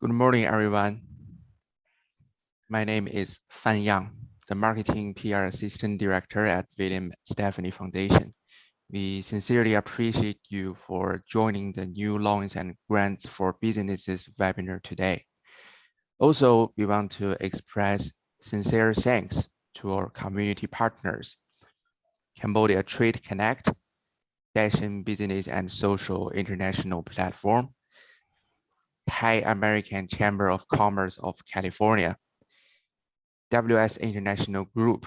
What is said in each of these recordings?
Good morning, everyone. My name is Fan Yang, the Marketing PR Assistant Director at William Stephanie Foundation. We sincerely appreciate you for joining the New Loans and Grants for Businesses webinar today. Also, we want to express sincere thanks to our community partners, Cambodia Trade Connect, Dashin Business and Social International Platform, Thai American Chamber of Commerce of California, WS International Group,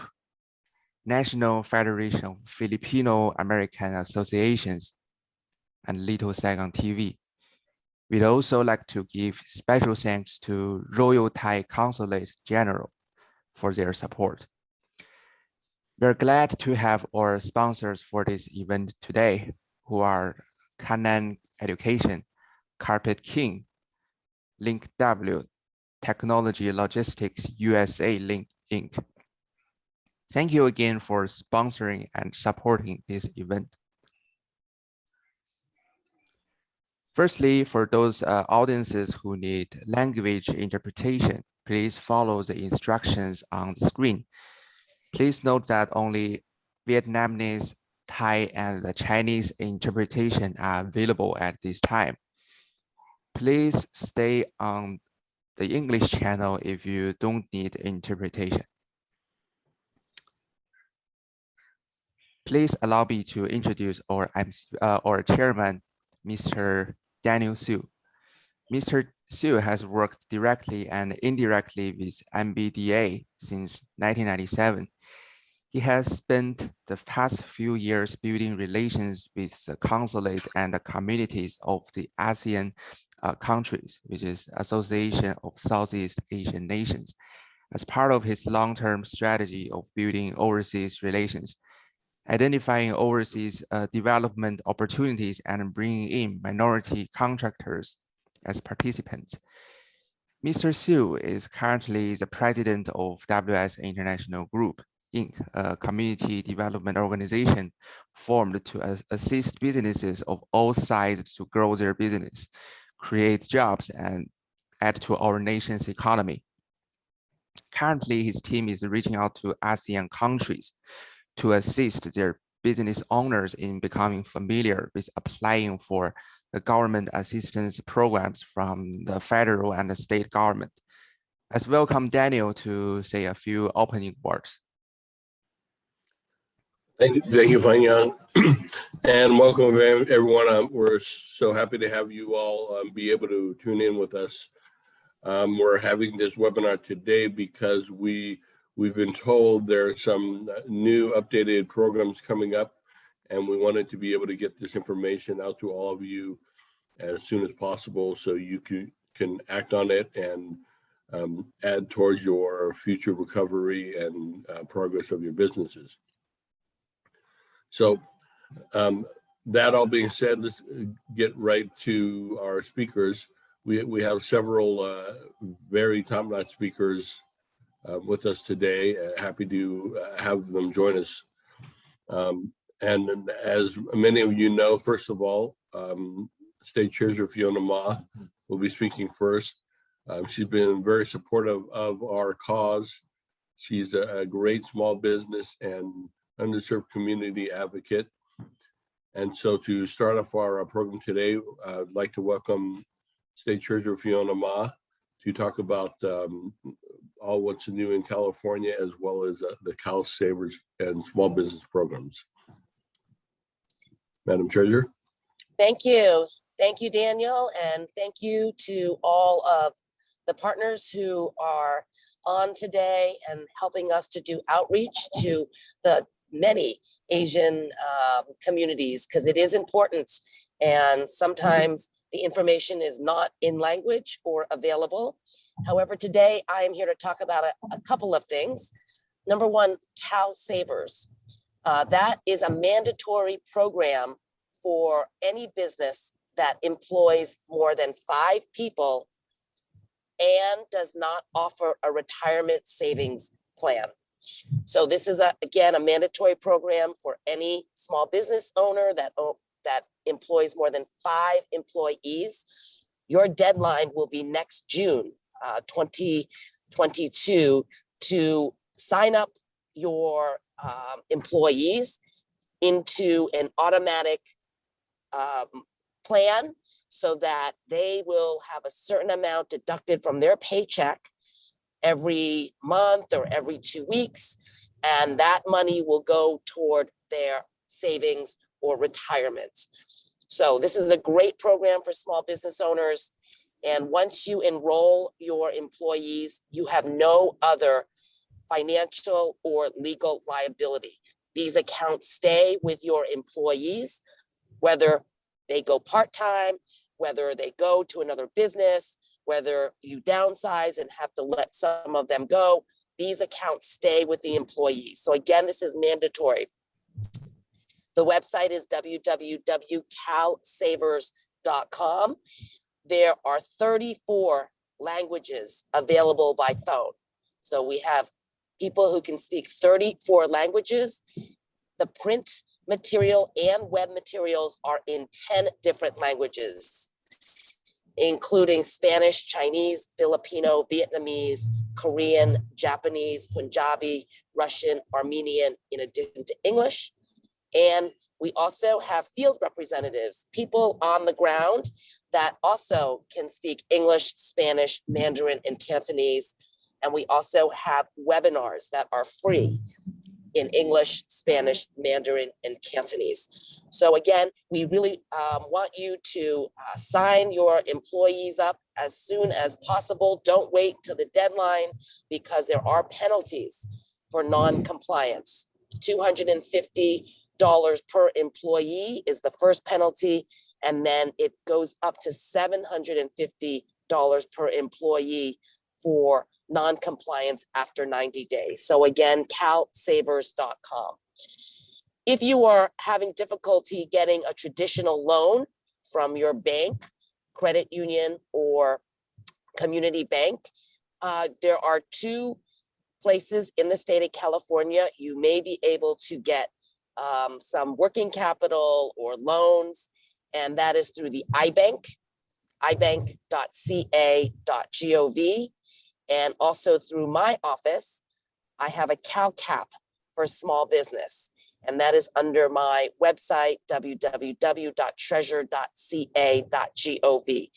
National Federation of Filipino American Associations, and Little Saigon TV. We'd also like to give special thanks to Royal Thai Consulate General for their support. We're glad to have our sponsors for this event today, who are Kanan Education, Carpet King, Link W, Technology Logistics USA Link Inc. Thank you again for sponsoring and supporting this event. Firstly, for those audiences who need language interpretation, please follow the instructions on the screen. Please note that only Vietnamese, Thai, and the Chinese interpretation are available at this time. Please stay on the English channel if you don't need interpretation. Please allow me to introduce our chairman, Mr. Daniel Sieu. Mr. Sieu has worked directly and indirectly with MBDA since 1997. He has spent the past few years building relations with the consulate and the communities of the ASEAN countries, which is Association of Southeast Asian Nations, as part of his long-term strategy of building overseas relations, identifying overseas development opportunities and bringing in minority contractors as participants. Mr. Sieu is currently the president of WS International Group, Inc., a community development organization formed to assist businesses of all sizes to grow their business, create jobs, and add to our nation's economy. Currently, his team is reaching out to ASEAN countries to assist their business owners in becoming familiar with applying for the government assistance programs from the federal and the state government. Let's welcome Daniel to say a few opening words. Thank you, Fan Yang, and welcome everyone. We're so happy to have you all be able to tune in with us. We're having this webinar today because we've been told there are some new updated programs coming up, and we wanted to be able to get this information out to all of you as soon as possible so you can act on it and add towards your future recovery and progress of your businesses. So that all being said, let's get right to our speakers. We have several very top-notch speakers with us today. Happy to have them join us. And as many of you know, first of all, State Treasurer Fiona Ma will be speaking first. She's been very supportive of our cause. She's a great small business and underserved community advocate. And so to start off our program today, I'd like to welcome State Treasurer Fiona Ma to talk about all what's new in California, as well as the Cal Savers and small business programs. Madam Treasurer. Thank you. Thank you, Daniel, and thank you to all of the partners who are on today and helping us to do outreach to the many Asian communities, because it is important, and sometimes the information is not in language or available. However, today I am here to talk about a couple of things. Number one, Cal Savers. That is a mandatory program for any business that employs more than 5 people and does not offer a retirement savings plan. So this is, again, a mandatory program for any small business owner that employs more than 5 employees. your deadline will be next June 2022 to sign up your employees into an automatic plan so that they will have a certain amount deducted from their paycheck every month or every 2 weeks. And that money will go toward their savings or retirement. So this is a great program for small business owners. And once you enroll your employees, you have no other financial or legal liability. These accounts stay with your employees, whether they go part-time, whether they go to another business, whether you downsize and have to let some of them go, these accounts stay with the employees. So again, this is mandatory. The website is www.calsavers.com. There are 34 languages available by phone. So we have people who can speak 34 languages. The print material and web materials are in 10 different languages, including Spanish, Chinese, Filipino, Vietnamese, Korean, Japanese, Punjabi, Russian, Armenian, in addition to English. And we also have field representatives, people on the ground that also can speak English, Spanish, Mandarin, and Cantonese. And we also have webinars that are free in English, Spanish, Mandarin, and Cantonese. So again, we really want you to sign your employees up as soon as possible. Don't wait till the deadline because there are penalties for non-compliance. $250 per employee is the first penalty, and then it goes up to $750 per employee for non-compliance after 90 days. So again, calsavers.com. If you are having difficulty getting a traditional loan from your bank, credit union, or community bank, there are 2 places in the state of California you may be able to get some working capital or loans, and that is through the iBank, ibank.ca.gov. And also through my office, I have a CalCap for small business. And that is under my website, www.treasure.ca.gov.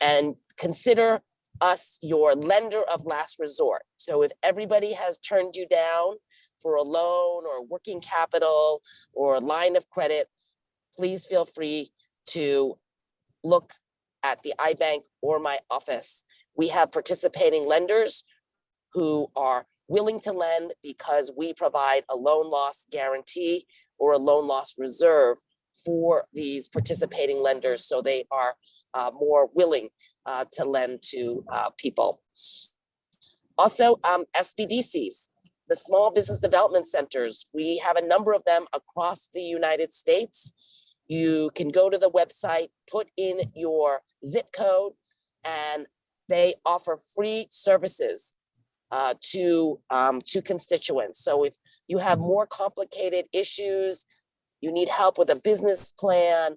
And consider us your lender of last resort. So if everybody has turned you down for a loan or working capital or a line of credit, please feel free to look at the iBank or my office. We have participating lenders who are willing to lend because we provide a loan loss guarantee or a loan loss reserve for these participating lenders. So they are more willing to lend to people. Also, SBDCs, the Small Business Development Centers, we have a number of them across the United States. You can go to the website, put in your zip code, and they offer free services to constituents. So if you have more complicated issues, you need help with a business plan,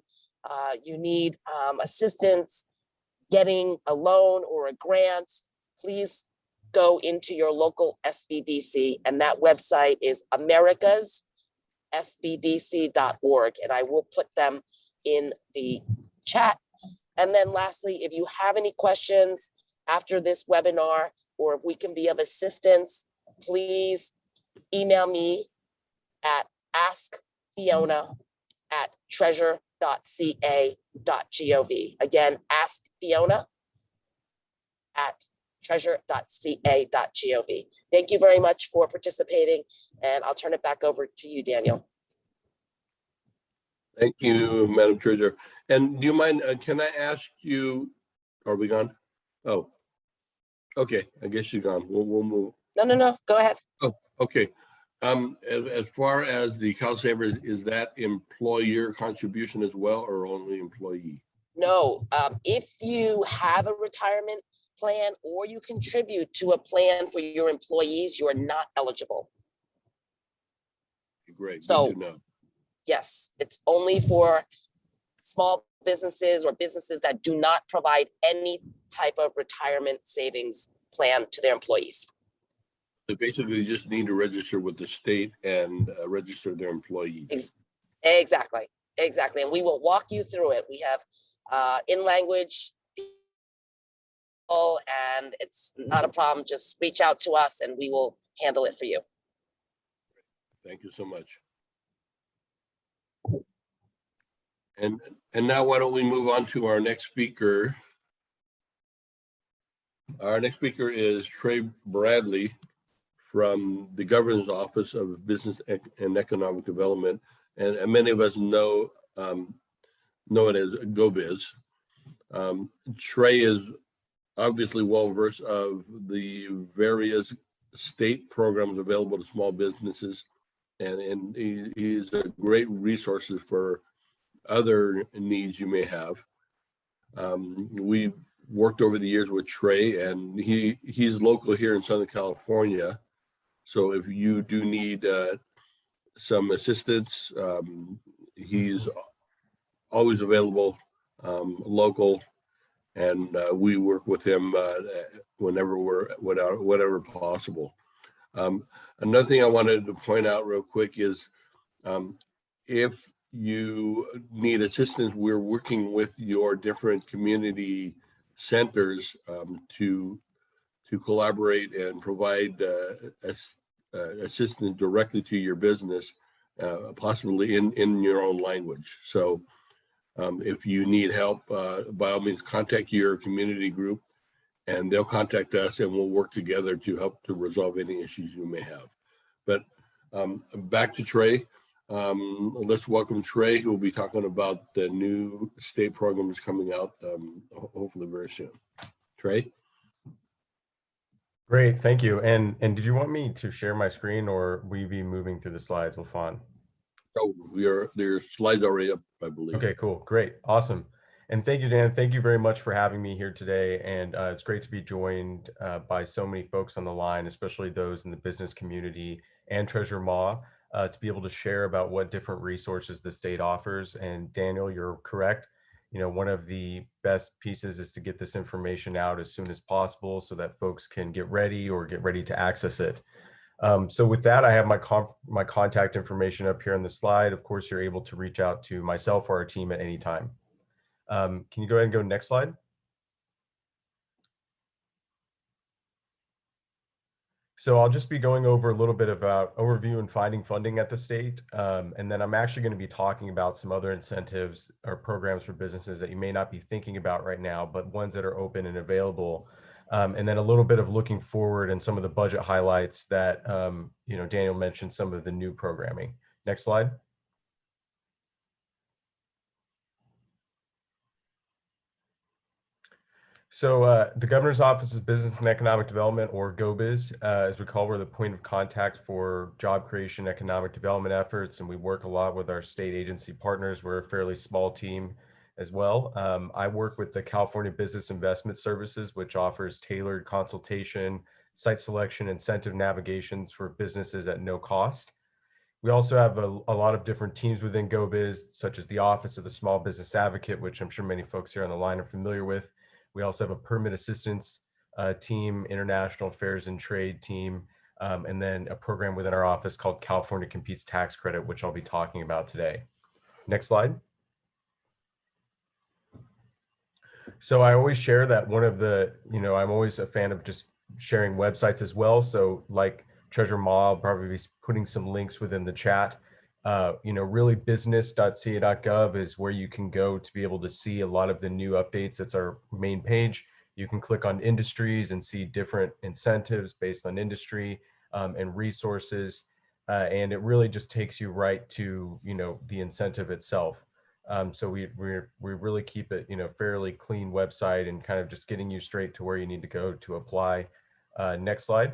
you need assistance getting a loan or a grant, please go into your local SBDC, and that website is americassbdc.org, and I will put them in the chat. And then lastly, if you have any questions after this webinar, or if we can be of assistance, please email me at askfiona@treasure.ca.gov. Again, askfiona@treasure.ca.gov. Thank you very much for participating, and I'll turn it back over to you, Daniel. Thank you, Madam Treasurer. And do you mind, can I ask you, are we gone? Oh, okay, I guess you're gone. We'll move. No, go ahead. Oh, okay. As far as the CalSavers, is that employer contribution as well or only employee? No, if you have a retirement plan or you contribute to a plan for your employees, you are not eligible. Great, So, good to know. Yes, it's only for small businesses or businesses that do not provide any type of retirement savings plan to their employees. They basically just need to register with the state and register their employees. Exactly. And we will walk you through it. We have in language, and it's not a problem. Just reach out to us and we will handle it for you. Thank you so much. And now why don't we move on to our next speaker. Our next speaker is Trey Bradley from the Governor's Office of Business and Economic Development. And many of us know it as GO-Biz. Trey is obviously well-versed of the various state programs available to small businesses. And he's a great resource for other needs you may have. We worked over the years with Trey, and he's local here in Southern California. So if you do need some assistance, he's always available, local, and we work with him whenever possible. Another thing I wanted to point out real quick is if you need assistance, we're working with your different community centers to collaborate and provide assistance directly to your business, possibly in your own language. So if you need help, by all means, contact your community group and they'll contact us and we'll work together to help to resolve any issues you may have. But back to Trey. Let's welcome Trey, who will be talking about the new state programs coming out hopefully very soon. Trey? Great, thank you. And did you want me to share my screen or will you be moving through the slides with Fawn? Oh, there are slides already up, I believe. Okay, cool, great, awesome. And thank you, Dan. Thank you very much for having me here today. And it's great to be joined by so many folks on the line, especially those in the business community and Treasurer Ma, to be able to share about what different resources the state offers. And Daniel, you're correct. You know, one of the best pieces is to get this information out as soon as possible so that folks can get ready to access it. So with that, I have my contact information up here on the slide. Of course, you're able to reach out to myself or our team at any time. Can you go ahead and go next slide? So I'll just be going over a little bit about overview and finding funding at the state. And then I'm actually going to be talking about some other incentives or programs for businesses that you may not be thinking about right now, but ones that are open and available. And then a little bit of looking forward and some of the budget highlights that, you know, Daniel mentioned some of the new programming. Next slide. So the Governor's Office of Business and Economic Development, or GO-Biz, as we call, we're the point of contact for job creation, economic development efforts, and we work a lot with our state agency partners. We're a fairly small team as well. I work with the California Business Investment Services, which offers tailored consultation, site selection, incentive navigations for businesses at no cost. We also have a lot of different teams within GO-Biz, such as the Office of the Small Business Advocate, which I'm sure many folks here on the line are familiar with. We also have a permit assistance team, international affairs and trade team, and then a program within our office called California Competes Tax Credit, which I'll be talking about today. Next slide. So I always share that one of the, you know, I'm always a fan of just sharing websites as well. So like Treasurer Ma, I'll probably be putting some links within the chat. You know, really business.ca.gov is where you can go to be able to see a lot of the new updates. It's our main page. You can click on industries and see different incentives based on industry and resources. And it really just takes you right to, you know, the incentive itself. So we really keep it, you know, fairly clean website and kind of just getting you straight to where you need to go to apply. Next slide.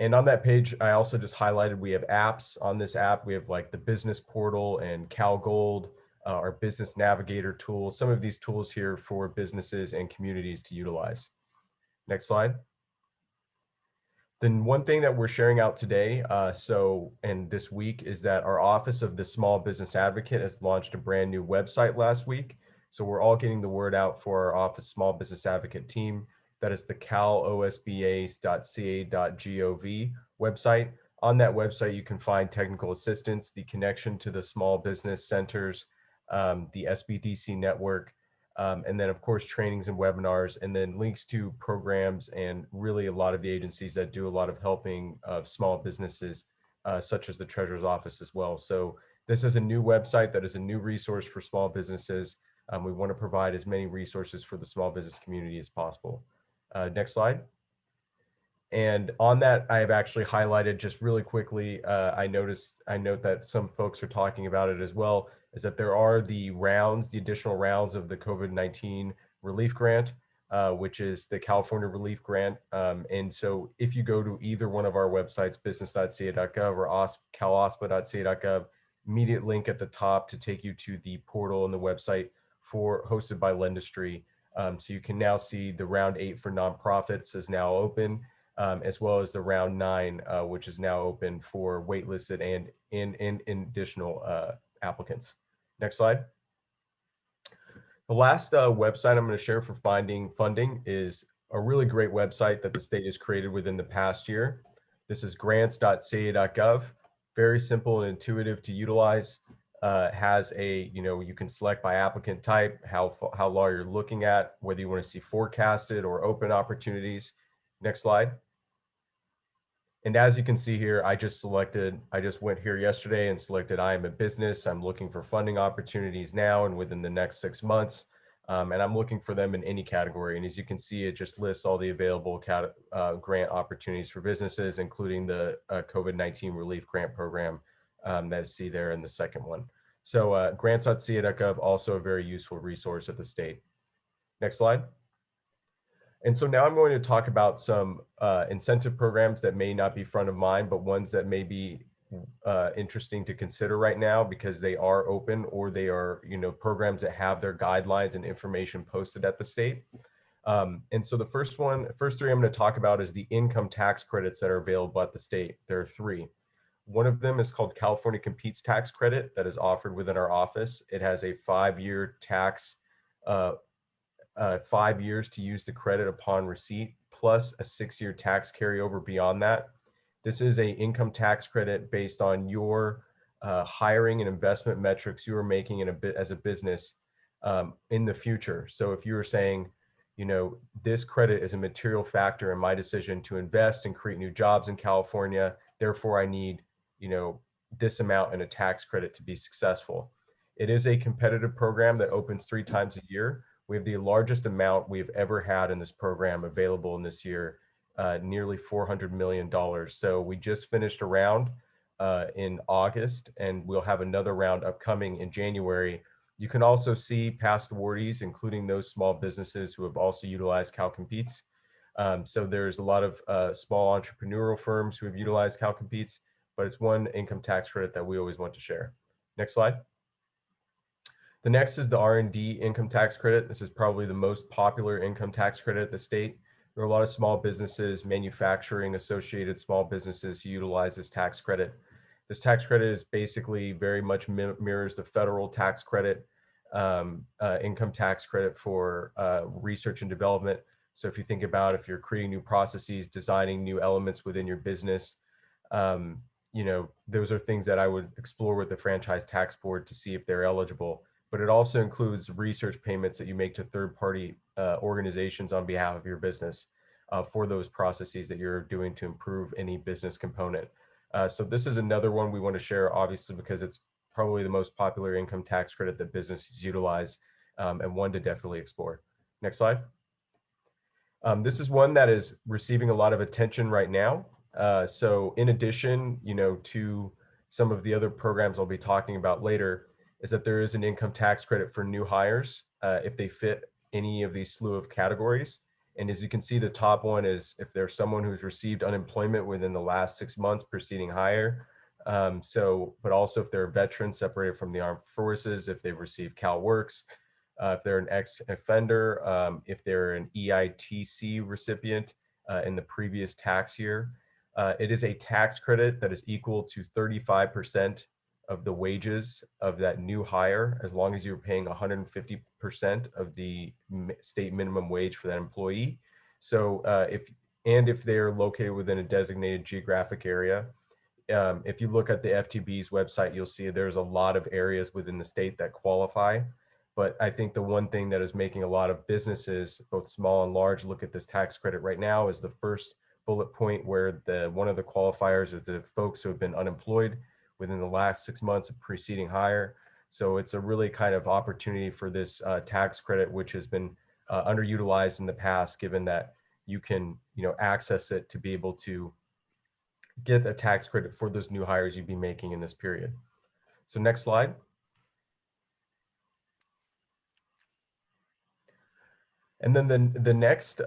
And on that page, I also just highlighted, we have apps. On this app, we have like the business portal and CalGold, our business navigator tools, some of these tools here for businesses and communities to utilize. Next slide. Then one thing that we're sharing out today, and this week, is that our Office of the Small Business Advocate has launched a brand new website last week. So we're all getting the word out for our Office Small Business Advocate team. That is the calosbas.ca.gov website. On that website, you can find technical assistance, the connection to the small business centers, the SBDC network, and then of course trainings and webinars, and then links to programs and really a lot of the agencies that do a lot of helping of small businesses, such as the Treasurer's Office as well. So this is a new website that is a new resource for small businesses. We want to provide as many resources for the small business community as possible. Next slide. And on that, I have actually highlighted just really quickly, I note that some folks are talking about it as well, is that there are the additional rounds of the COVID-19 relief grant, which is the California Relief Grant. And so if you go to either one of our websites, business.ca.gov or calospa.ca.gov, immediate link at the top to take you to the portal and the website hosted by Lendistry. So you can now see the round 8 for nonprofits is now open. As well as the round 9, which is now open for waitlisted and in additional applicants. Next slide. The last website I'm going to share for finding funding is a really great website that the state has created within the past year. This is grants.ca.gov. Very simple and intuitive to utilize. Has you can select by applicant type, how long you're looking at, whether you want to see forecasted or open opportunities. Next slide. And as you can see here, I just went here yesterday and selected I am a business. I'm looking for funding opportunities now and within the next 6 months. And I'm looking for them in any category. And as you can see, it just lists all the available grant opportunities for businesses, including the COVID-19 relief grant program that you see there in the second one. So grants.ca.gov, also a very useful resource at the state. Next slide. And so now I'm going to talk about some incentive programs that may not be front of mind, but ones that may be interesting to consider right now because they are open or they are, programs that have their guidelines and information posted at the state. And so the first three I'm going to talk about is the income tax credits that are available at the state. There are 3. One of them is called California Competes Tax Credit that is offered within our office. It has a 5-year tax 5 years to use the credit upon receipt, plus a 6-year tax carryover beyond that. This is an income tax credit based on your hiring and investment metrics you are making as a business in the future. So if you were saying, this credit is a material factor in my decision to invest and create new jobs in California, therefore I need, this amount in a tax credit to be successful. It is a competitive program that opens 3 times a year. We have the largest amount we've ever had in this program available in this year, nearly $400 million. So we just finished a round in August, and we'll have another round upcoming in January. You can also see past awardees, including those small businesses who have also utilized CalCompetes. So there's a lot of small entrepreneurial firms who have utilized CalCompetes, but it's one income tax credit that we always want to share. Next slide. The next is the R&D income tax credit. This is probably the most popular income tax credit at the state. There are a lot of small businesses, manufacturing associated small businesses who utilize this tax credit. This tax credit is basically very much mirrors the federal tax credit, income tax credit for research and development. So if you think about if you're creating new processes, designing new elements within your business, those are things that I would explore with the Franchise Tax Board to see if they're eligible. But it also includes research payments that you make to third-party organizations on behalf of your business for those processes that you're doing to improve any business component. So this is another one we want to share, obviously, because it's probably the most popular income tax credit that businesses utilize, and one to definitely explore. Next slide. This is one that is receiving a lot of attention right now. So in addition, to some of the other programs I'll be talking about later, is that there is an income tax credit for new hires if they fit any of these slew of categories. And as you can see, the top one is if there's someone who's received unemployment within the last 6 months preceding hire. But also if they're a veteran separated from the armed forces, if they've received CalWorks, if they're an ex-offender, if they're an EITC recipient in the previous tax year. It is a tax credit that is equal to 35% of the wages of that new hire, as long as you're paying 150% of the state minimum wage for that employee. So if they're located within a designated geographic area, if you look at the FTB's website, you'll see there's a lot of areas within the state that qualify. But I think the one thing that is making a lot of businesses, both small and large, look at this tax credit right now is the first bullet point, where one of the qualifiers is the folks who have been unemployed within the last 6 months of preceding hire. So it's a really kind of opportunity for this tax credit, which has been underutilized in the past, given that you can access it to be able to get a tax credit for those new hires you'd be making in this period. So next slide. And then the next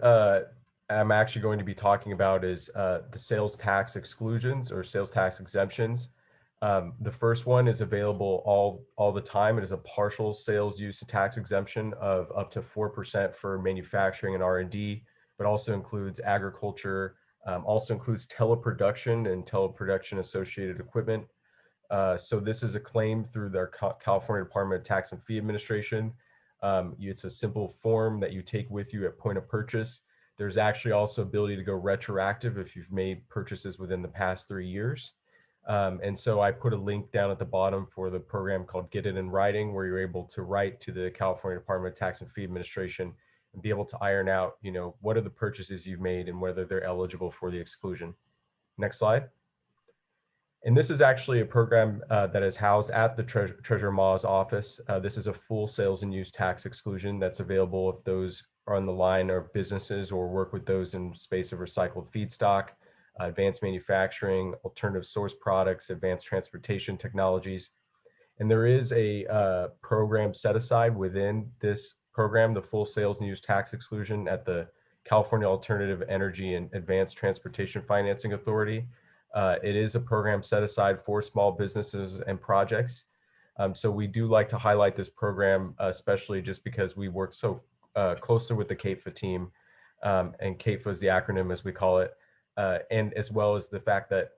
I'm actually going to be talking about is the sales tax exclusions or sales tax exemptions. The first one is available all the time. It is a partial sales use tax exemption of up to 4% for manufacturing and R&D, but also includes agriculture, also includes teleproduction and teleproduction associated equipment. So this is a claim through their California Department of Tax and Fee Administration. It's a simple form that you take with you at point of purchase. There's actually also ability to go retroactive if you've made purchases within the past 3 years. And so I put a link down at the bottom for the program called Get It in Writing, where you're able to write to the California Department of Tax and Fee Administration and be able to iron out, what are the purchases you've made and whether they're eligible for the exclusion. Next slide. And this is actually a program that is housed at the Treasurer Ma's office. This is a full sales and use tax exclusion that's available if those are on the line or businesses or work with those in space of recycled feedstock, advanced manufacturing, alternative source products, advanced transportation technologies. And there is a program set aside within this program, the full sales and use tax exclusion at the California Alternative Energy and Advanced Transportation Financing Authority. It is a program set aside for small businesses and projects. So we do like to highlight this program, especially just because we work so closely with the CAFA team, and CAFA is the acronym as we call it, and as well as the fact that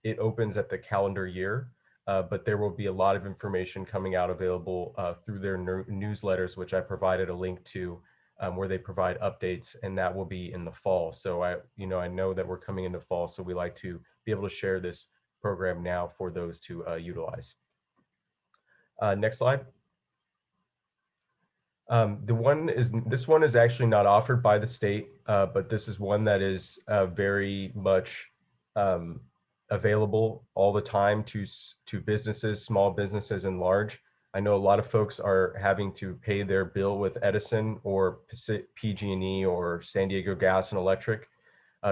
it opens at the calendar year, but there will be a lot of information coming out available through their newsletters, which I provided a link to, where they provide updates, and that will be in the fall. So I know that we're coming into fall, so we like to be able to share this program now for those to utilize. Next slide. This one is actually not offered by the state, but this is one that is very much available all the time to businesses, small businesses and large. I know a lot of folks are having to pay their bill with Edison or PG&E or San Diego Gas and Electric.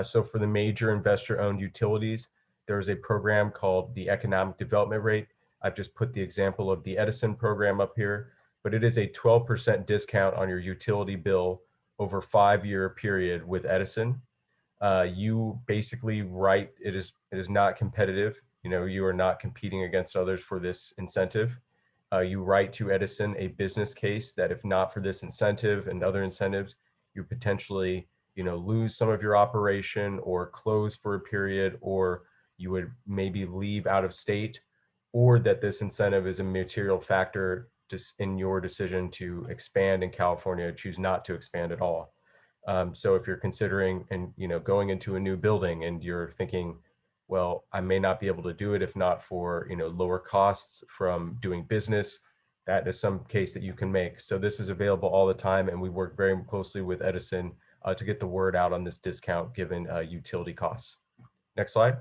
So for the major investor-owned utilities, there's a program called the Economic Development Rate. I've just put the example of the Edison program up here, but it is a 12% discount on your utility bill over a 5-year period with Edison. You basically write, it is not competitive. You are not competing against others for this incentive. You write to Edison a business case that if not for this incentive and other incentives, you potentially, lose some of your operation or close for a period, or you would maybe leave out of state, or that this incentive is a material factor just in your decision to expand in California, choose not to expand at all. So if you're considering and going into a new building and you're thinking, well, I may not be able to do it if not for lower costs from doing business, that is some case that you can make. So this is available all the time, and we work very closely with Edison to get the word out on this discount given utility costs. Next slide.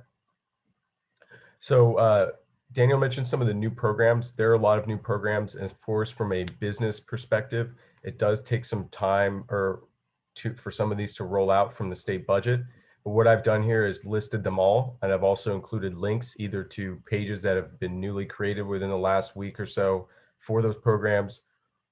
So Daniel mentioned some of the new programs. There are a lot of new programs, and of course, from a business perspective, it does take some time for some of these to roll out from the state budget. But what I've done here is listed them all, and I've also included links either to pages that have been newly created within the last week or so for those programs,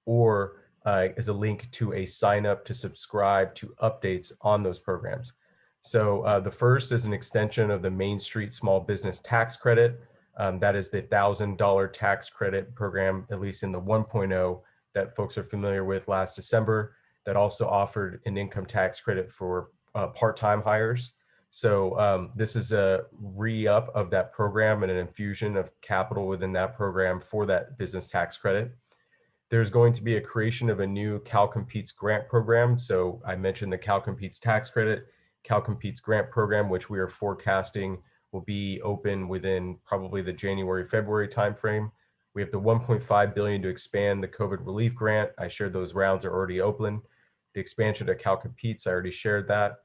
or as a link to a sign up to subscribe to updates on those programs. So the first is an extension of the Main Street Small Business Tax Credit. That is the $1,000 tax credit program, at least in the 1.0 that folks are familiar with last December, that also offered an income tax credit for part-time hires. So this is a re-up of that program and an infusion of capital within that program for that business tax credit. There's going to be a creation of a new Cal Competes grant program. So I mentioned the Cal Competes tax credit, Cal Competes grant program, which we are forecasting will be open within probably the January, February timeframe. We have the $1.5 billion to expand the COVID relief grant. I shared those rounds are already open. The expansion to Cal Competes, I already shared that.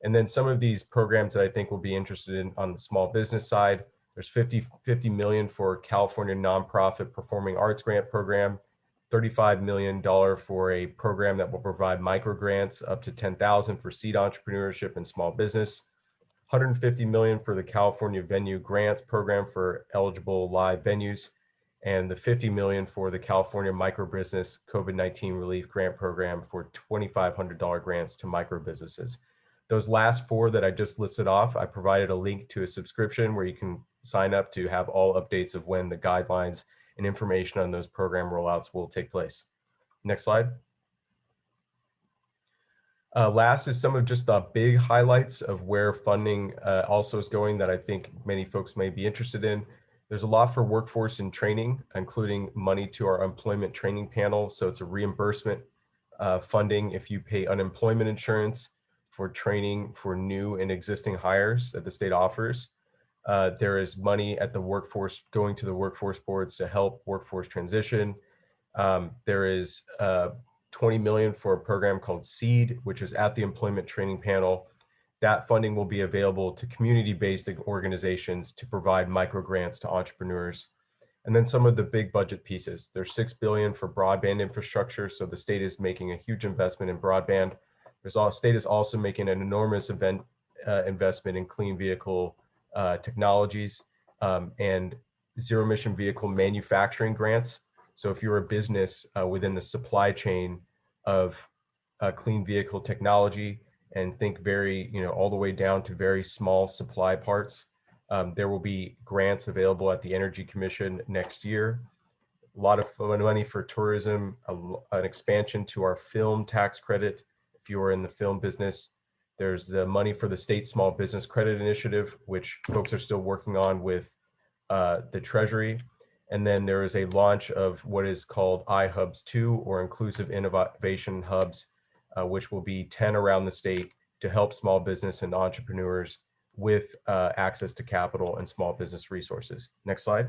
And then some of these programs that I think will be interested in on the small business side, there's 50 million for California nonprofit performing arts grant program, $35 million for a program that will provide micro grants up to 10,000 for seed entrepreneurship and small business, 150 million for the California Venue Grants program for eligible live venues, and the 50 million for the California Micro Business COVID-19 Relief Grant Program for $2,500 grants to micro businesses. Those last four that I just listed off, I provided a link to a subscription where you can sign up to have all updates of when the guidelines and information on those program rollouts will take place. Next slide. Last is some of just the big highlights of where funding also is going that I think many folks may be interested in. There's a lot for workforce and training, including money to our employment training panel. So it's a reimbursement funding if you pay unemployment insurance for training for new and existing hires that the state offers. There is money at the workforce going to the workforce boards to help workforce transition. There is 20 million for a program called SEED, which is at the employment training panel. That funding will be available to community-based organizations to provide micro grants to entrepreneurs. And then some of the big budget pieces. There's 6 billion for broadband infrastructure. So the state is making a huge investment in broadband. The state is also making an enormous investment in clean vehicle technologies and zero emission vehicle manufacturing grants. So if you're a business within the supply chain of clean vehicle technology and think very, all the way down to very small supply parts, there will be grants available at the Energy Commission next year. A lot of money for tourism, an expansion to our film tax credit. If you are in the film business, there's the money for the state small business credit initiative, which folks are still working on with the Treasury. And then there is a launch of what is called iHubs 2 or Inclusive Innovation Hubs, which will be 10 around the state to help small business and entrepreneurs with access to capital and small business resources. Next slide.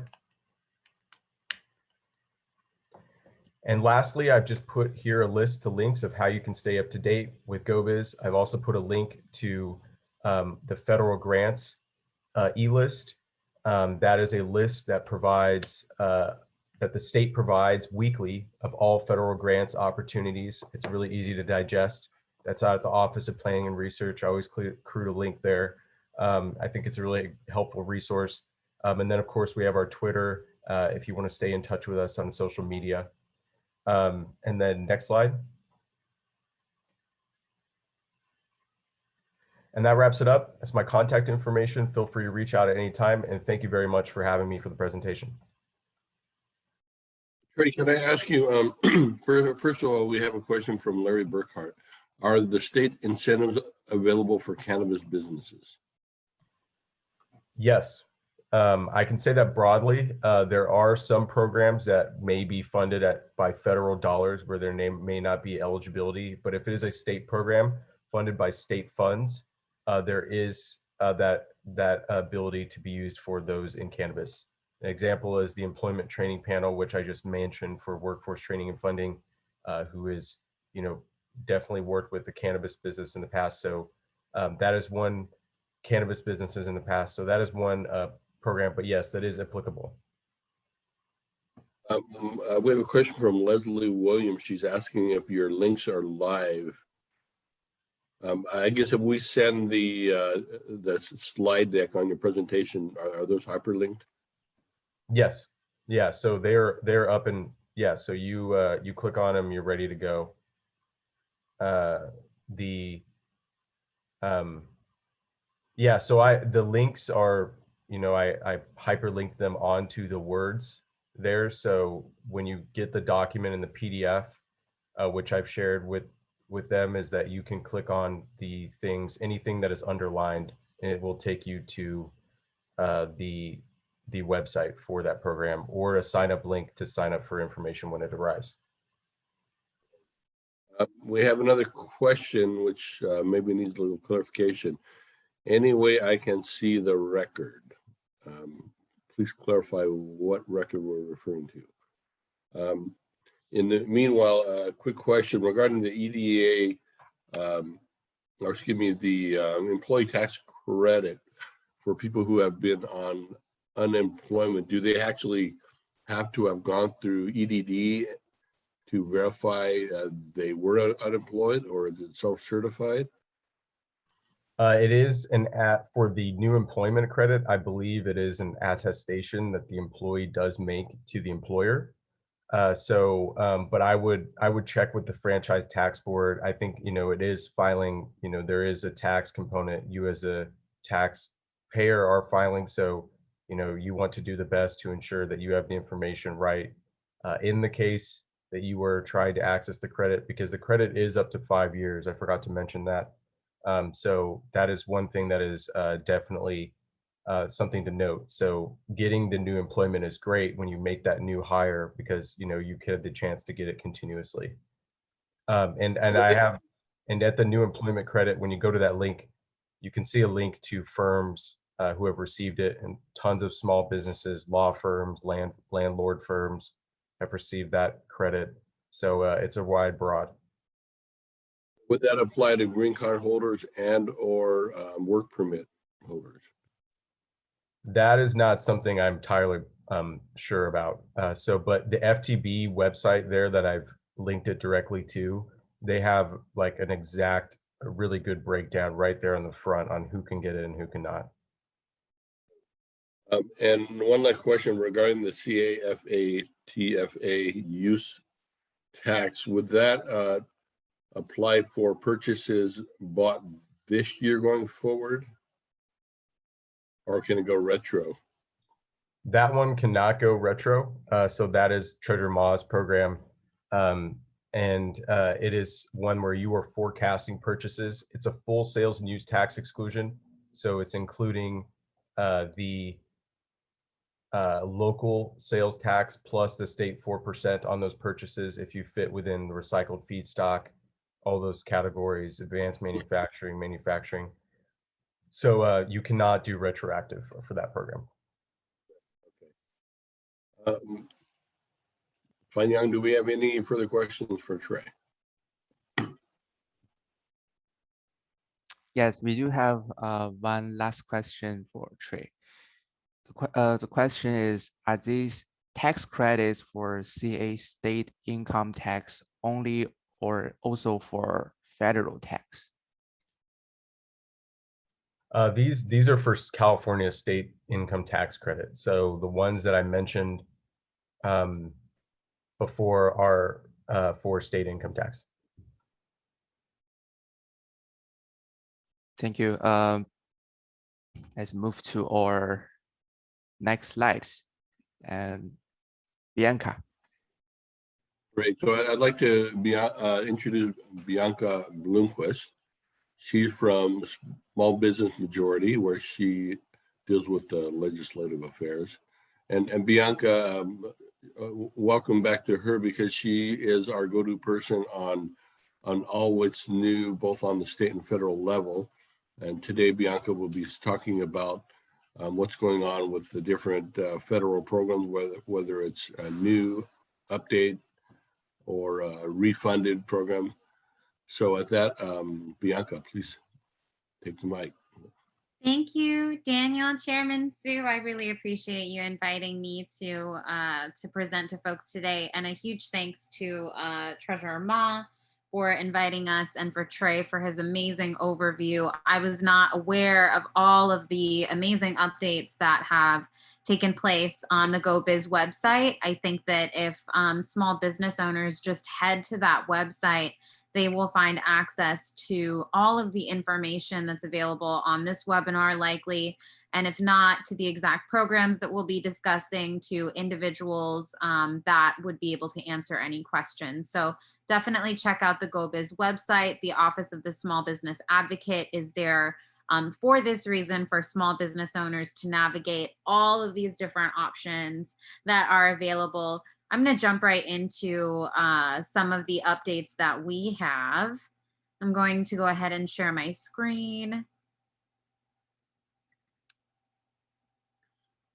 And lastly, I've just put here a list of links of how you can stay up to date with GO-Biz. I've also put a link to the federal grants e-list. That is a list that provides, that the state provides weekly of all federal grants opportunities. It's really easy to digest. That's out at the Office of Planning and Research. I always include a link there. I think it's a really helpful resource. And then of course we have our Twitter if you want to stay in touch with us on social media. And then next slide. And that wraps it up. That's my contact information. Feel free to reach out at any time. And thank you very much for having me for the presentation. Great. Can I ask you, first of all, we have a question from Larry Burkhart. Are the state incentives available for cannabis businesses? Yes, I can say that broadly. There are some programs that may be funded by federal dollars where there may not be eligibility, but if it is a state program funded by state funds, there is that ability to be used for those in cannabis. An example is the employment training panel, which I just mentioned for workforce training and funding, who is, definitely worked with the cannabis business in the past. So that is one cannabis businesses in the past. So that is one program, but yes, that is applicable. We have a question from Leslie Williams. She's asking if your links are live. I guess if we send the slide deck on your presentation, are those hyperlinked? Yes. Yeah. So they're up and yeah. So you click on them, you're ready to go. Yeah. So the links are, I hyperlinked them onto the words there. So when you get the document in the PDF, which I've shared with them, is that you can click on the things, anything that is underlined and it will take you to the website for that program, or a sign up link to sign up for information when it arrives. We have another question, which maybe needs a little clarification. Any way I can see the record? Please clarify what record we're referring to. In the meanwhile, a quick question regarding the EDA, or excuse me, the employee tax credit for people who have been on unemployment. Do they actually have to have gone through EDD to verify they were unemployed, or is it self-certified? It is for the new employment credit. I believe it is an attestation that the employee does make to the employer. But I would check with the franchise tax board. I think, it is filing, there is a tax component. You as a taxpayer are filing. So, you want to do the best to ensure that you have the information right in the case that you were trying to access the credit, because the credit is up to 5 years. I forgot to mention that. So that is one thing that is definitely something to note. So getting the new employment is great when you make that new hire, because you get the chance to get it continuously. And at the new employment credit, when you go to that link, you can see a link to firms who have received it, and tons of small businesses, law firms, landlord firms have received that credit. So it's a wide broad. Would that apply to green card holders and or work permit holders? That is not something I'm entirely sure about. But the FTB website there that I've linked it directly to, they have like an exact, a really good breakdown right there on the front on who can get it and who cannot. And one last question regarding the CAFA TFA use tax. Would that apply for purchases bought this year going forward? Or can it go retro? That one cannot go retro. So that is Treasurer Ma's program. And it is one where you are forecasting purchases. It's a full sales and use tax exclusion. So it's including the local sales tax plus the state 4% on those purchases if you fit within the recycled feedstock, all those categories, advanced manufacturing. So you cannot do retroactive for that program. Fine Young, do we have any further questions for Trey? Yes, we do have one last question for Trey. The question is, are these tax credits for CA state income tax only or also for federal tax? These are for California state income tax credit. So the ones that I mentioned before are for state income tax. Thank you. Let's move to our next slides. And Bianca. Great. So I'd like to introduce Bianca Blomquist. She's from Small Business Majority, where she deals with the legislative affairs. And Bianca, welcome back to her, because she is our go-to person on all what's new, both on the state and federal level. And today, Bianca will be talking about what's going on with the different federal programs, whether it's a new update or a refunded program. So at that, Bianca, please take the mic. Thank you, Daniel, Chairman Sieu. I really appreciate you inviting me to present to folks today. And a huge thanks to Treasurer Ma for inviting us, and for Trey for his amazing overview. I was not aware of all of the amazing updates that have taken place on the GO-Biz website. I think that if small business owners just head to that website, they will find access to all of the information that's available on this webinar likely, and if not, to the exact programs that we'll be discussing, to individuals that would be able to answer any questions. So definitely check out the GO-Biz website. The Office of the Small Business Advocate is there for this reason, for small business owners to navigate all of these different options that are available. I'm going to jump right into some of the updates that we have. I'm going to go ahead and share my screen.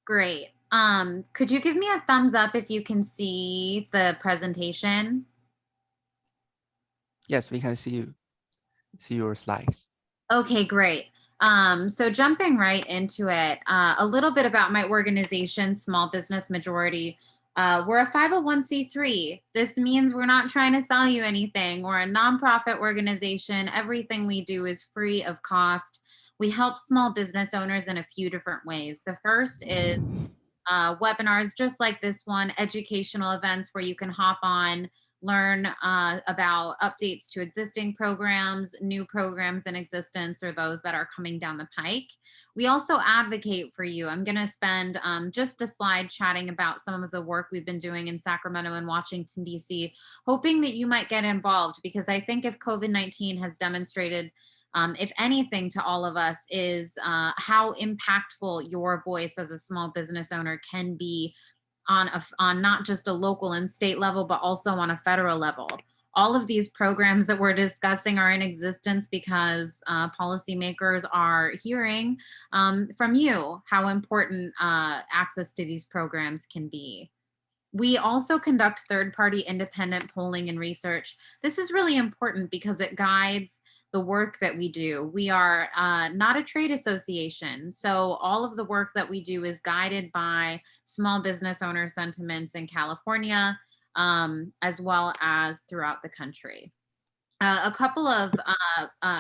Great. Could you give me a thumbs up if you can see the presentation? Yes, we can see your slides. Okay, great. So jumping right into it, a little bit about my organization, Small Business Majority. We're a 501c3. This means we're not trying to sell you anything. We're a nonprofit organization. Everything we do is free of cost. We help small business owners in a few different ways. The first is webinars just like this one, educational events where you can hop on, learn about updates to existing programs, new programs in existence, or those that are coming down the pike. We also advocate for you. I'm going to spend just a slide chatting about some of the work we've been doing in Sacramento and Washington, D.C., hoping that you might get involved, because I think if COVID-19 has demonstrated if anything to all of us, is how impactful your voice as a small business owner can be on not just a local and state level, but also on a federal level. All of these programs that we're discussing are in existence because policymakers are hearing from you how important access to these programs can be. We also conduct third-party independent polling and research. This is really important because it guides the work that we do. We are not a trade association, so all of the work that we do is guided by small business owner sentiments in California, as well as throughout the country. A couple of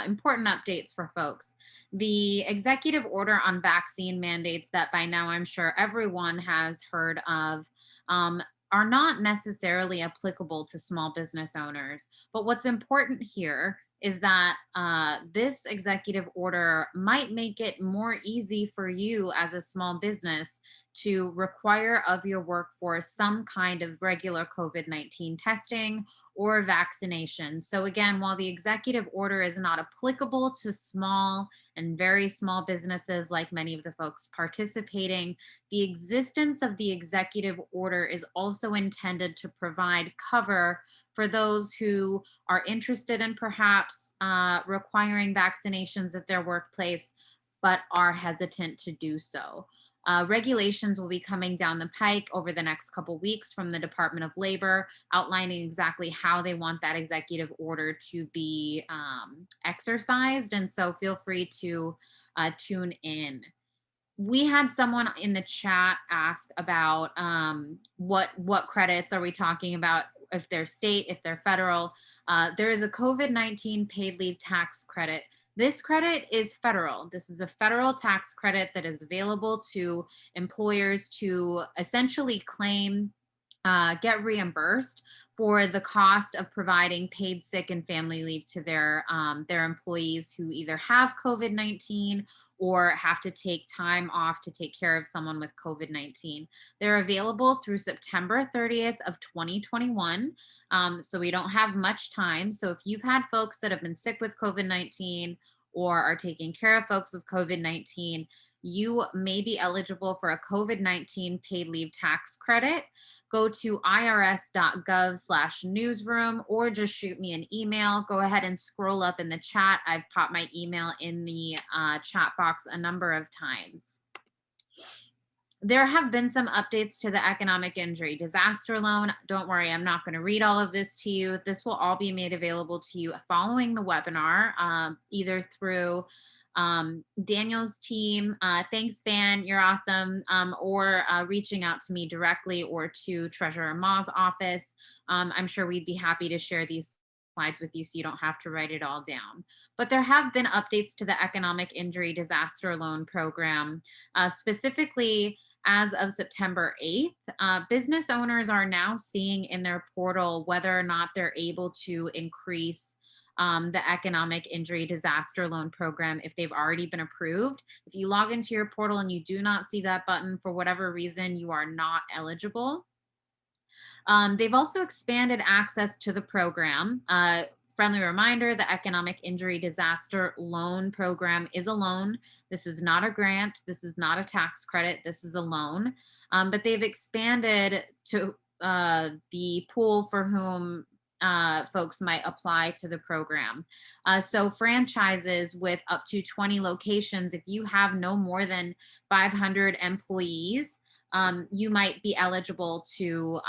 important updates for folks. The executive order on vaccine mandates that by now I'm sure everyone has heard of are not necessarily applicable to small business owners. But what's important here is that this executive order might make it more easy for you as a small business to require of your workforce some kind of regular COVID-19 testing or vaccination. So again, while the executive order is not applicable to small and very small businesses like many of the folks participating, the existence of the executive order is also intended to provide cover for those who are interested in perhaps requiring vaccinations at their workplace, but are hesitant to do so. Regulations will be coming down the pike over the next couple weeks from the Department of Labor, outlining exactly how they want that executive order to be exercised. And so feel free to tune in. We had someone in the chat ask about what credits are we talking about, if they're state, if they're federal. There is a COVID-19 paid leave tax credit. This credit is federal. This is a federal tax credit that is available to employers to essentially claim, get reimbursed for the cost of providing paid sick and family leave to their employees who either have COVID-19 or have to take time off to take care of someone with COVID-19. They're available through September 30th of 2021. So we don't have much time. So if you've had folks that have been sick with COVID-19 or are taking care of folks with COVID-19, you may be eligible for a COVID-19 paid leave tax credit. Go to irs.gov/newsroom or just shoot me an email. Go ahead and scroll up in the chat. I've popped my email in the chat box a number of times. There have been some updates to the economic injury disaster loan. Don't worry, I'm not going to read all of this to you. This will all be made available to you following the webinar, either through Daniel's team, thanks Van, you're awesome, or reaching out to me directly or to Treasurer Ma's office. I'm sure we'd be happy to share these slides with you so you don't have to write it all down. But there have been updates to the economic injury disaster loan program. Specifically, as of September 8th, business owners are now seeing in their portal whether or not they're able to increase the economic injury disaster loan program if they've already been approved. If you log into your portal and you do not see that button for whatever reason, you are not eligible. They've also expanded access to the program. friendly reminder, the Economic Injury Disaster Loan Program is a loan. This is not a grant. This is not a tax credit. This is a loan. But they've expanded to the pool for whom folks might apply to the program. So franchises with up to 20 locations, if you have no more than 500 employees, you might be eligible to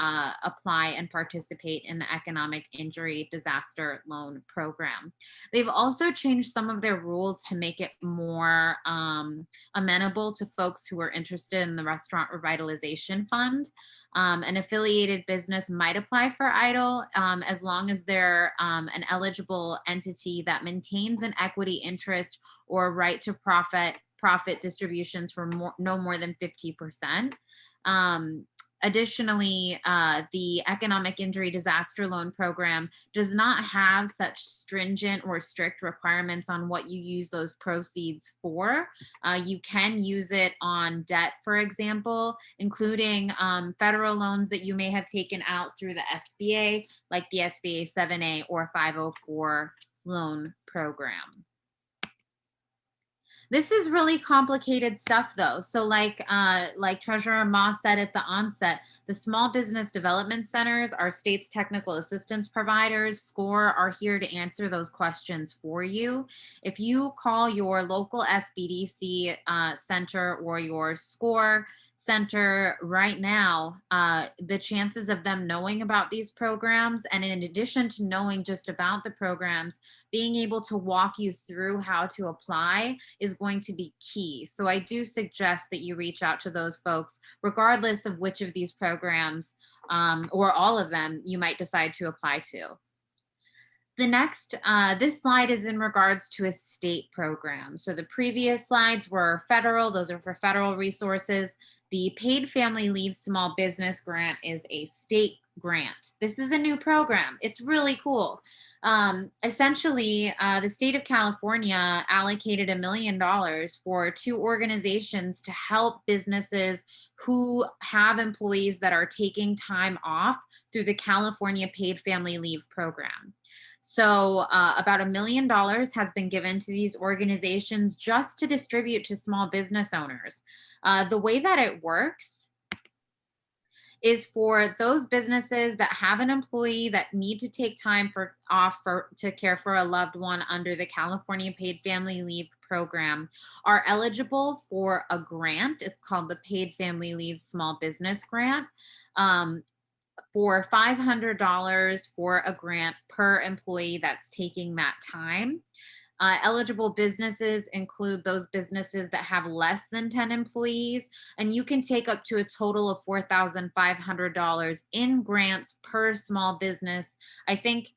apply and participate in the Economic Injury Disaster Loan Program. They've also changed some of their rules to make it more amenable to folks who are interested in the Restaurant Revitalization Fund. An affiliated business might apply for EIDL as long as they're an eligible entity that maintains an equity interest or right to profit distributions for no more than 50%. Additionally, the Economic Injury Disaster Loan Program does not have such stringent or strict requirements on what you use those proceeds for. You can use it on debt, for example, including federal loans that you may have taken out through the SBA, like the SBA 7A or 504 loan program. This is really complicated stuff, though. So like Treasurer Ma said at the onset, the Small Business Development Centers, our state's technical assistance providers, SCORE, are here to answer those questions for you. If you call your local SBDC center or your SCORE center right now, the chances of them knowing about these programs, and in addition to knowing just about the programs, being able to walk you through how to apply is going to be key. So I do suggest that you reach out to those folks, regardless of which of these programs or all of them you might decide to apply to. The next, this slide is in regards to a state program. So the previous slides were federal, those are for federal resources. The Paid Family Leave Small Business Grant is a state grant. This is a new program. It's really cool. Essentially, the state of California allocated $1 million for 2 organizations to help businesses who have employees that are taking time off through the California Paid Family Leave Program. So about $1 million has been given to these organizations just to distribute to small business owners. The way that it works is for those businesses that have an employee that need to take time off to care for a loved one under the California Paid Family Leave Program are eligible for a grant. It's called the Paid Family Leave Small Business Grant. For $500 for a grant per employee that's taking that time. Eligible businesses include those businesses that have less than 10 employees, and you can take up to a total of $4,500 in grants per small business. I think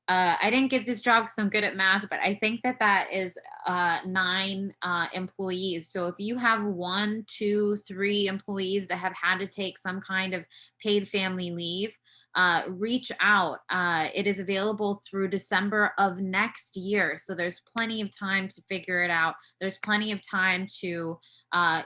I didn't get this job because I'm good at math, but I think that is 9 employees. So if you have 1, 2, 3 employees that have had to take some kind of paid family leave, reach out. It is available through December of next year. So there's plenty of time to figure it out. There's plenty of time to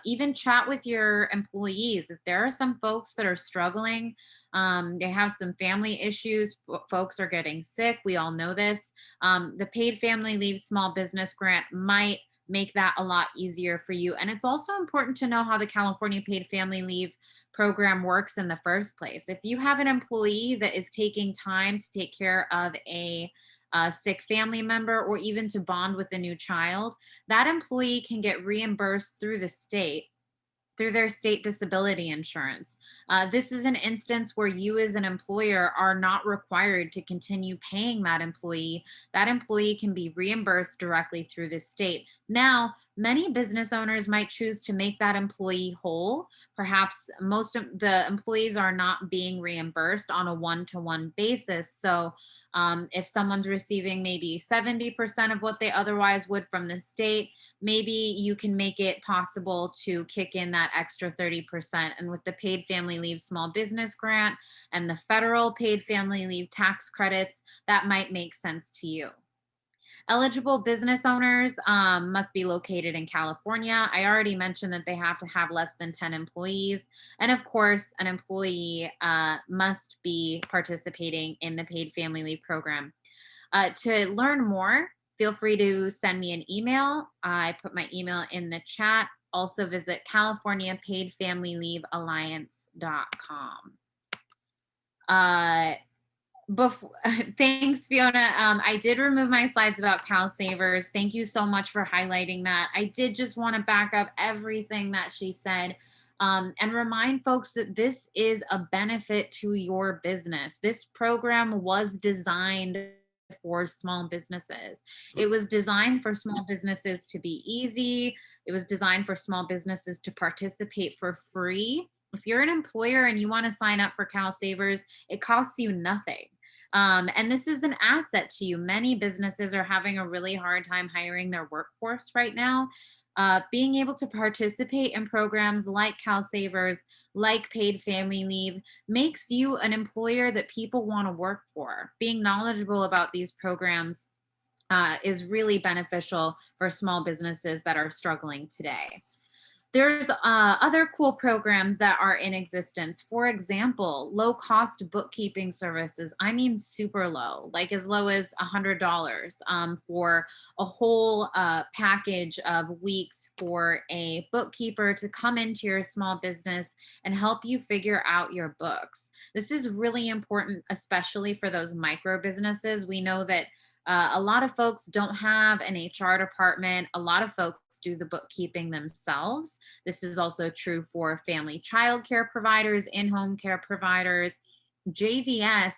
even chat with your employees. If there are some folks that are struggling, they have some family issues, folks are getting sick, we all know this. The Paid Family Leave Small Business Grant might make that a lot easier for you. And it's also important to know how the California Paid Family Leave Program works in the first place. If you have an employee that is taking time to take care of a sick family member or even to bond with a new child, that employee can get reimbursed through the state through their state disability insurance. This is an instance where you as an employer are not required to continue paying that employee. That employee can be reimbursed directly through the state. Now, many business owners might choose to make that employee whole. Perhaps most of the employees are not being reimbursed on a one-to-one basis. So if someone's receiving maybe 70% of what they otherwise would from the state, maybe you can make it possible to kick in that extra 30%. And with the Paid Family Leave Small Business Grant and the federal Paid Family Leave tax credits, that might make sense to you. Eligible business owners must be located in California. I already mentioned that they have to have less than 10 employees. And of course, an employee must be participating in the Paid Family Leave Program. To learn more, feel free to send me an email. I put my email in the chat. Also visit CaliforniaPaidFamilyLeaveAlliance.com. Before, thanks, Fiona. I did remove my slides about Cal Savers. Thank you so much for highlighting that. I did just want to back up everything that she said and remind folks that this is a benefit to your business. This program was designed for small businesses. It was designed for small businesses to be easy. It was designed for small businesses to participate for free. If you're an employer and you want to sign up for Cal Savers, it costs you nothing. And this is an asset to you. Many businesses are having a really hard time hiring their workforce right now. Being able to participate in programs like Cal Savers, like paid family leave, makes you an employer that people want to work for. Being knowledgeable about these programs is really beneficial for small businesses that are struggling today. There's other cool programs that are in existence. For example, low-cost bookkeeping services. I mean, super low, like as low as $100 for a whole package of weeks for a bookkeeper to come into your small business and help you figure out your books. This is really important, especially for those micro businesses. We know that a lot of folks don't have an HR department. A lot of folks do the bookkeeping themselves. This is also true for family child care providers, in-home care providers. JVS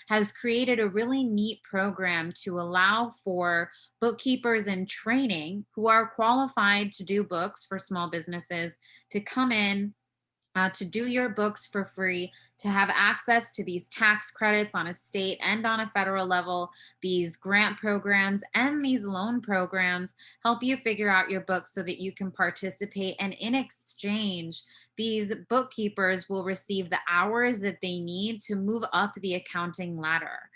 has created a really neat program to allow for bookkeepers in training who are qualified to do books for small businesses to come in to do your books for free, to have access to these tax credits on a state and on a federal level. These grant programs and these loan programs help you figure out your books so that you can participate. And in exchange, these bookkeepers will receive the hours that they need to move up the accounting ladder.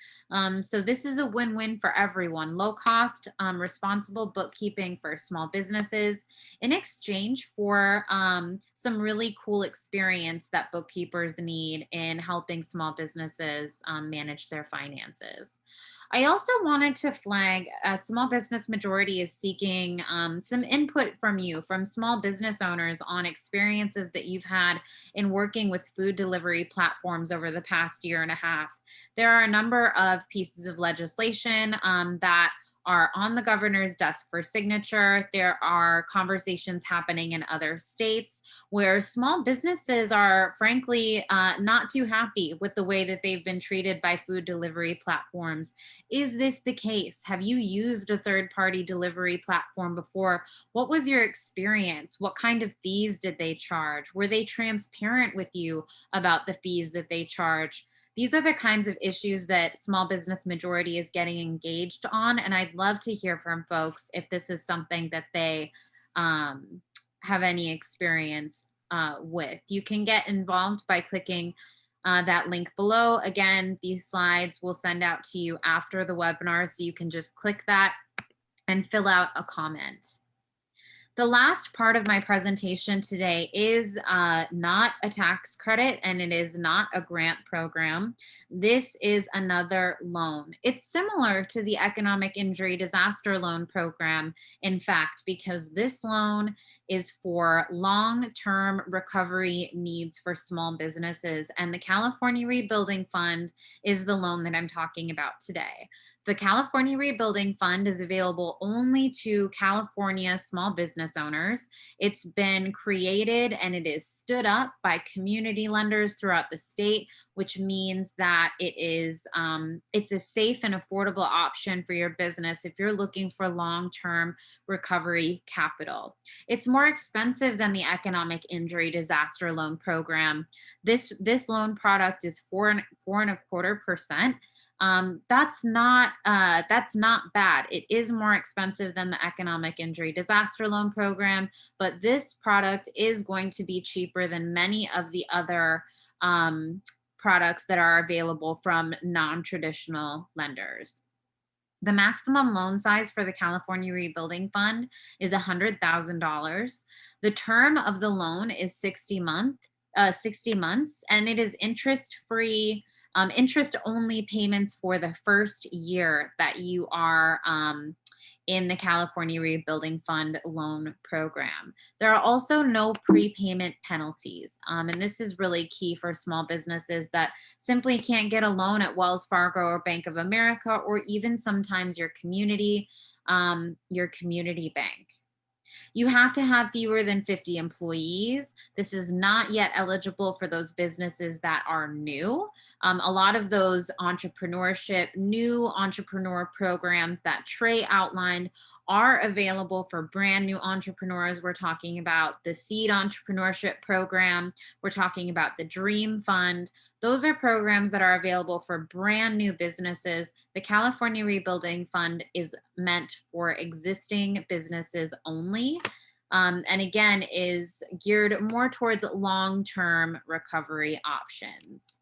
So this is a win-win for everyone. Low cost, responsible bookkeeping for small businesses in exchange for some really cool experience that bookkeepers need in helping small businesses manage their finances. I also wanted to flag Small Business Majority is seeking some input from you, from small business owners, on experiences that you've had in working with food delivery platforms over the past year and a half. There are a number of pieces of legislation that are on the governor's desk for signature. There are conversations happening in other states where small businesses are frankly not too happy with the way that they've been treated by food delivery platforms. Is this the case? Have you used a third-party delivery platform before? What was your experience? What kind of fees did they charge? Were they transparent with you about the fees that they charge? These are the kinds of issues that Small Business Majority is getting engaged on, and I'd love to hear from folks if this is something that they have any experience with. You can get involved by clicking that link below. Again, these slides will send out to you after the webinar, so you can just click that and fill out a comment. The last part of my presentation today is not a tax credit, and it is not a grant program. This is another loan. It's similar to the Economic Injury Disaster Loan Program, in fact, because this loan is for long-term recovery needs for small businesses, and the California Rebuilding Fund is the loan that I'm talking about today. The California Rebuilding Fund is available only to California small business owners. It's been created and it is stood up by community lenders throughout the state, which means that it's a safe and affordable option for your business if you're looking for long-term recovery capital. It's more expensive than the Economic Injury Disaster Loan Program. This loan product is 4.25%. That's not bad. It is more expensive than the Economic Injury Disaster Loan Program, but this product is going to be cheaper than many of the other products that are available from non-traditional lenders. The maximum loan size for the California Rebuilding Fund is $100,000. The term of the loan is 60 months, and it is interest-free interest-only payments for the first year that you are in the California Rebuilding Fund loan program. There are also no prepayment penalties. And this is really key for small businesses that simply can't get a loan at Wells Fargo or Bank of America, or even sometimes your community bank. You have to have fewer than 50 employees. This is not yet eligible for those businesses that are new. A lot of those new entrepreneur programs that Trey outlined are available for brand new entrepreneurs. We're talking about the Seed Entrepreneurship Program. We're talking about the Dream Fund. Those are programs that are available for brand new businesses. The California Rebuilding Fund is meant for existing businesses only. And again, is geared more towards long-term recovery options.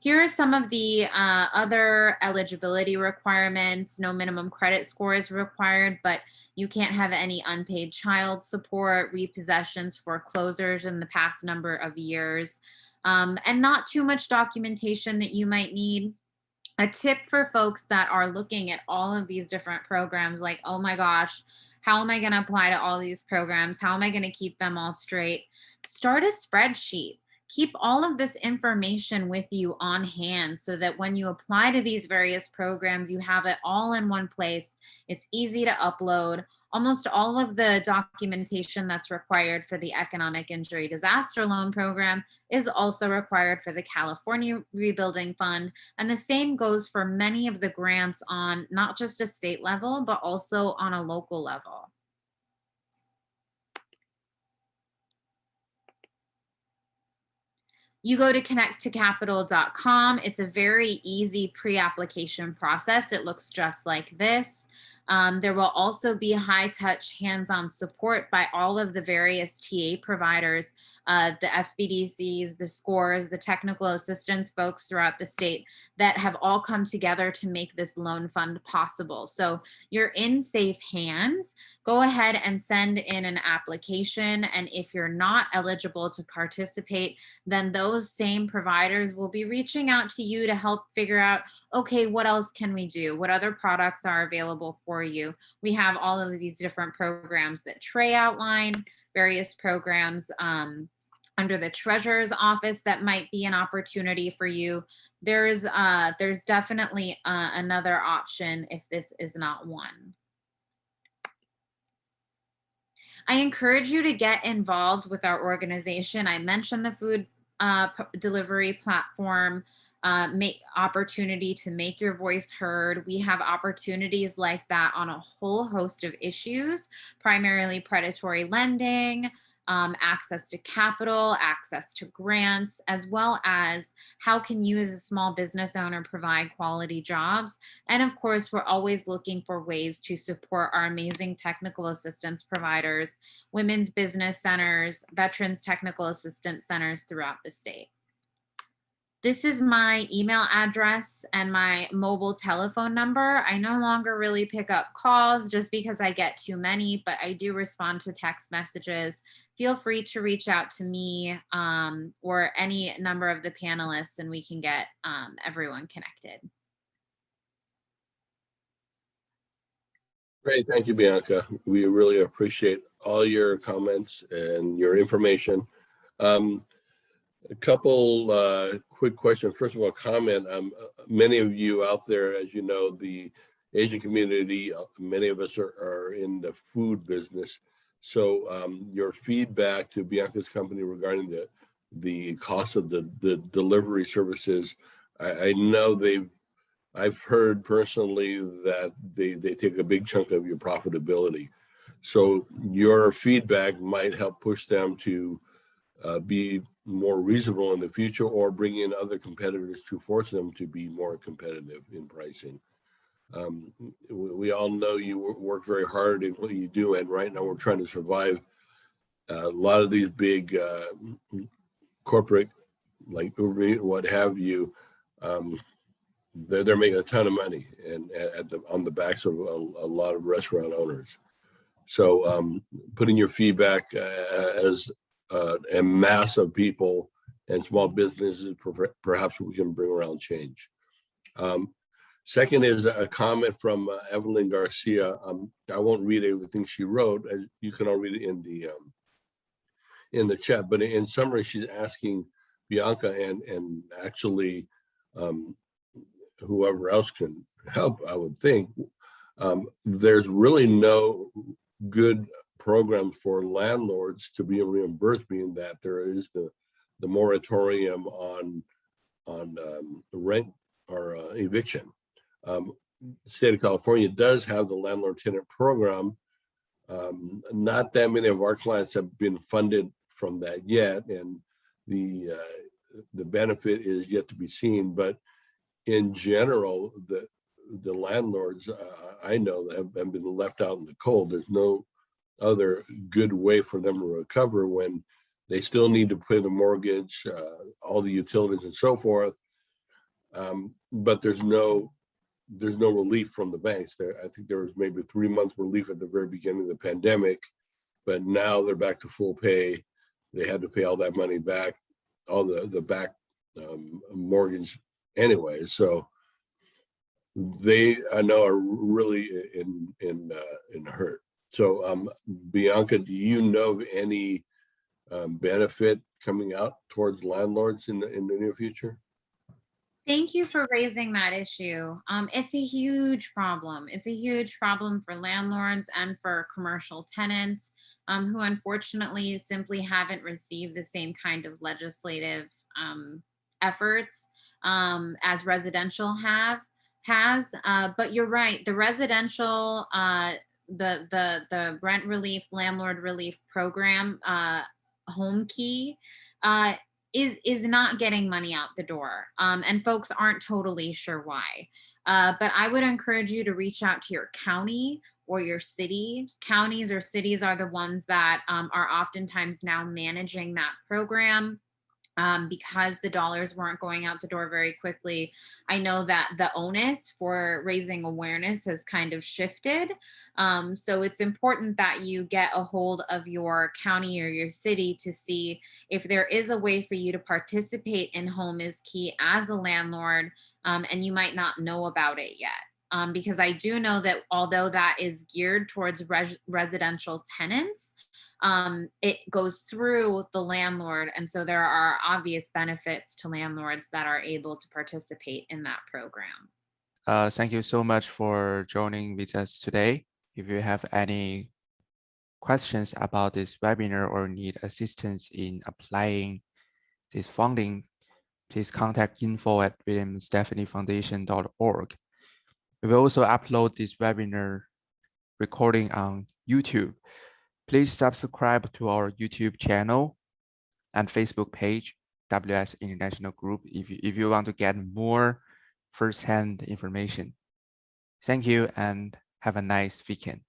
Here are some of the other eligibility requirements. No minimum credit score is required, but you can't have any unpaid child support, repossessions, foreclosures in the past number of years, and not too much documentation that you might need. A tip for folks that are looking at all of these different programs, like, oh my gosh, how am I going to apply to all these programs? How am I going to keep them all straight? Start a spreadsheet. Keep all of this information with you on hand so that when you apply to these various programs, you have it all in one place. It's easy to upload. Almost all of the documentation that's required for the Economic Injury Disaster Loan Program is also required for the California Rebuilding Fund. And the same goes for many of the grants on not just a state level, but also on a local level. You go to connecttocapital.com. It's a very easy pre-application process. It looks just like this. There will also be high-touch, hands-on support by all of the various TA providers, the SBDCs, the SCOREs, the technical assistance folks throughout the state that have all come together to make this loan fund possible. So you're in safe hands. Go ahead and send in an application. And if you're not eligible to participate, then those same providers will be reaching out to you to help figure out, okay, what else can we do? What other products are available for you? We have all of these different programs that Trey outlined, various programs under the treasurer's office that might be an opportunity for you. There's definitely another option if this is not one. I encourage you to get involved with our organization. I mentioned the food delivery platform, opportunity to make your voice heard. We have opportunities like that on a whole host of issues, primarily predatory lending, access to capital, access to grants, as well as how can you as a small business owner provide quality jobs. And of course, we're always looking for ways to support our amazing technical assistance providers, women's business centers, veterans technical assistance centers throughout the state. This is my email address and my mobile telephone number. I no longer really pick up calls just because I get too many, but I do respond to text messages. Feel free to reach out to me or any number of the panelists, and we can get everyone connected. Great, thank you, Bianca. We really appreciate all your comments and your information. A couple quick questions. First of all, comment. Many of you out there, as you know, the Asian community, many of us are in the food business. So your feedback to Bianca's company regarding the cost of the delivery services, I know I've heard personally that they take a big chunk of your profitability. So your feedback might help push them to be more reasonable in the future, or bring in other competitors to force them to be more competitive in pricing. We all know you work very hard in what you do, and right now we're trying to survive. A lot of these big corporate, like Uber, what have you, they're making a ton of money, and on the backs of a lot of restaurant owners. So putting your feedback as a mass of people and small businesses, perhaps we can bring around change. Second is a comment from Evelyn Garcia. I won't read everything she wrote. You can all read it in the chat, but in summary, she's asking Bianca and actually whoever else can help, I would think. There's really no good program for landlords to be reimbursed, being that there is the moratorium on rent or eviction. The state of California does have the landlord tenant program. Not that many of our clients have been funded from that yet, and the benefit is yet to be seen. But in general, the landlords I know that have been left out in the cold. There's no other good way for them to recover when they still need to pay the mortgage, all the utilities and so forth. But there's no relief from the banks. I think there was maybe 3 months relief at the very beginning of the pandemic, but now they're back to full pay. They had to pay all that money back, all the back mortgage anyway. So they, I know, are really in hurt. So Bianca, do you know of any benefit coming out towards landlords in the near future? Thank you for raising that issue. It's a huge problem. It's a huge problem for landlords and for commercial tenants who unfortunately simply haven't received the same kind of legislative efforts as residential has. But you're right, the residential, the rent relief, landlord relief program, Home Key, is not getting money out the door, and folks aren't totally sure why. But I would encourage you to reach out to your county or your city. Counties or cities are the ones that are oftentimes now managing that program. Because the dollars weren't going out the door very quickly. I know that the onus for raising awareness has kind of shifted. So it's important that you get a hold of your county or your city to see if there is a way for you to participate in Home is Key as a landlord, and you might not know about it yet. Because I do know that although that is geared towards residential tenants, it goes through the landlord. And so there are obvious benefits to landlords that are able to participate in that program. Thank you so much for joining with us today. If you have any questions about this webinar or need assistance in applying this funding, please contact info@williamstephaniefoundation.org. We will also upload this webinar recording on YouTube. Please subscribe to our YouTube channel and Facebook page, WS International Group, if you want to get more firsthand information. Thank you and have a nice weekend.